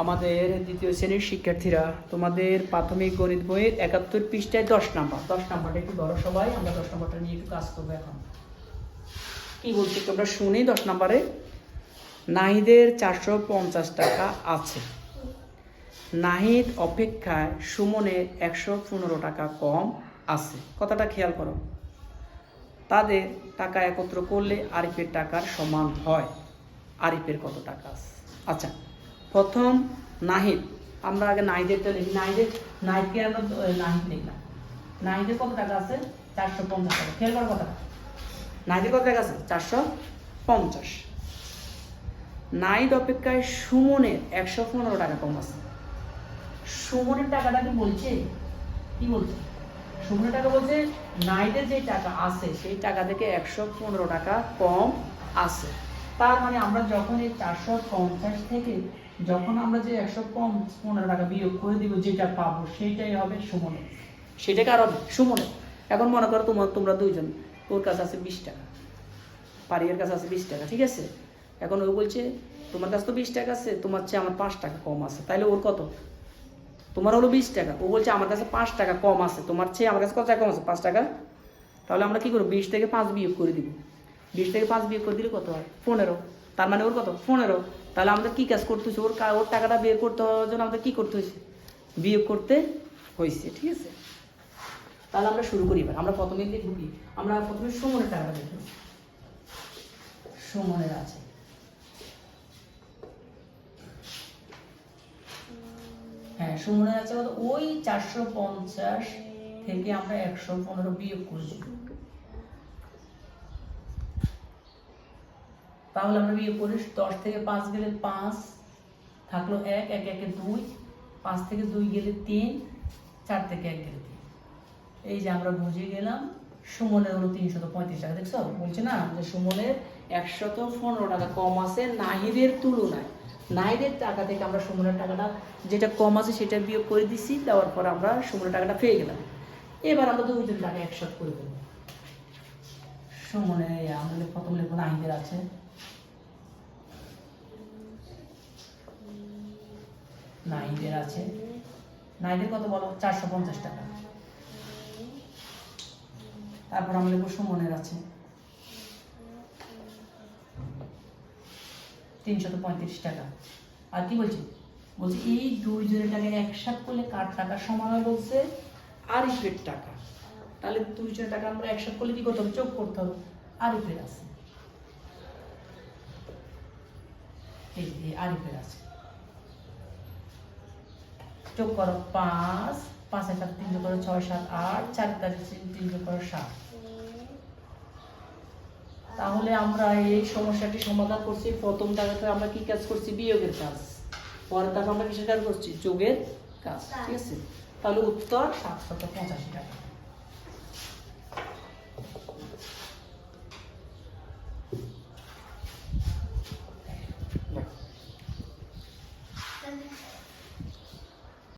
আমাদের দ্বিতীয় শ্রেণীর শিক্ষার্থীরা, তোমাদের প্রাথমিক গণিত বইয়ের ৭১ পৃষ্ঠায় 10 নাম্বারটা একটু ধরো সবাই। আমরা 10 নাম্বারটা নিয়ে একটু কাজ করবো। এখন কি বলছি তোমরা শুনি। 10 নাম্বারে নাহিদের 450 টাকা আছে। নাহিদ অপেক্ষায় সুমনের 115 টাকা কম আছে। কথাটা খেয়াল করো। তাদের টাকা একত্র করলে আরিফের টাকার সমান হয়। আরিফের কত টাকা আছে? আচ্ছা, প্রথম নাহিদ, আমরা আগে নাহিদেরটা লিখি। নাহিদকে আমরা নাহিদ লিখলাম। নাহিদের কত টাকা আছে? 450 টাকা। খেয়াল করার কথা, নাহিদের কত টাকা আছে? 450। নাহিদ অপেক্ষায় সুমনের 115 টাকা কম আছে। সুমনের টাকাটা কি বলছে? কি বলছে? সুমনের টাকা বলছে নাহিদের যে টাকা আছে সেই টাকা থেকে 115 টাকা কম আছে। তার মানে আমরা যখন এই 450 থেকে যখন আমরা যে 115 টাকা বিয়োগ করে দিব, যেটা পাবো সেইটাই হবে সুমনের। সেটাকে আর হবে সুমনের। এখন মনে করো তোমরা দুইজন, ওর কাছে আছে 20 টাকা, পারিয়ার কাছে আছে 20 টাকা, ঠিক আছে? এখন ও বলছে তোমার কাছে তো 20 টাকা আছে, তোমার চেয়ে আমার 5 টাকা কম আছে। তাইলে ওর কত? তোমার হলো 20 টাকা, ও বলছে আমার কাছে 5 টাকা কম আছে, তোমার চেয়ে আমার কাছে কত টাকা কম আছে? 5 টাকা। তাহলে আমরা কি করবো? 20 থেকে 5 বিয়োগ করে দিব। 20 থেকে 5 বিয়োগ করে দিলে কত হয়? 15। তার মানে ওর কত? 15। তাহলে আমাদের কি কাজ করতে হয়েছে? ওর টাকাটা বের করতে হওয়ার জন্য আমাদের কি করতে হয়েছে? বিয়োগ করতে হয়েছে, ঠিক আছে? তাহলে আমরা শুরু করি। এবার আমরা প্রথমে লিখব কি? আমরা প্রথমে সুমনের টাকাটা লিখব। সুমনের আছে, হ্যাঁ সুমনের আছে কত? ওই 450 থেকে আমরা 115 বিয়োগ করে দিব। তাহলে আমরা বিয়োগ করি 10 থেকে 5 গেলে 5, থাকলো 1, 1 1 2, 5 থেকে 2 গেলে 3, 4 থেকে 1 গেলে 3। এই যে আমরা বুঝে গেলাম সুমনের হলো 335 টাকা। দেখছো বলছে না যে সুমনের 115 টাকা কম আছে নাহিদের তুলনায়। নাহিদের টাকা থেকে আমরা সুমনের টাকাটা যেটা কম আছে সেটা বিয়োগ করে দিছি, দেওয়ার পর আমরা সুমনের টাকাটা পেয়ে গেলাম। এবার আমরা দুইজন টাকা একসাথে করে দেবো। সুমনের আমাদের প্রথম লিখবো নাহিদের আছে, নাহিদের আছে, নাহিদের কত বলো? 450 টাকা। তারপর আমরা লিখবো সুমনের আছে 335 টাকা। আর কি বলছি? বলছি এই দুইজনের টাকা একসাথে করলে কার টাকা সমান হয়? বলছে আরিফের টাকা। তাহলে দুইজনের টাকা আমরা একসাথে করলে কি করতে হবে? যোগ করতে হবে। আরিফের আছে, এই আরিফের আছে, যোগ করো 5, 5 এর সাথে 3 যোগ করো 6 7 8, 4 তারিখ 3 যোগ করো 7। তাহলে আমরা এই সমস্যাটি সমাধান করছি। প্রথম টাকাতে আমরা কি কাজ করছি? বিয়োগের কাজ। পরের টাকা আমরা কিসের কাজ করছি? যোগের কাজ, ঠিক আছে? তাহলে উত্তর 785 টাকা।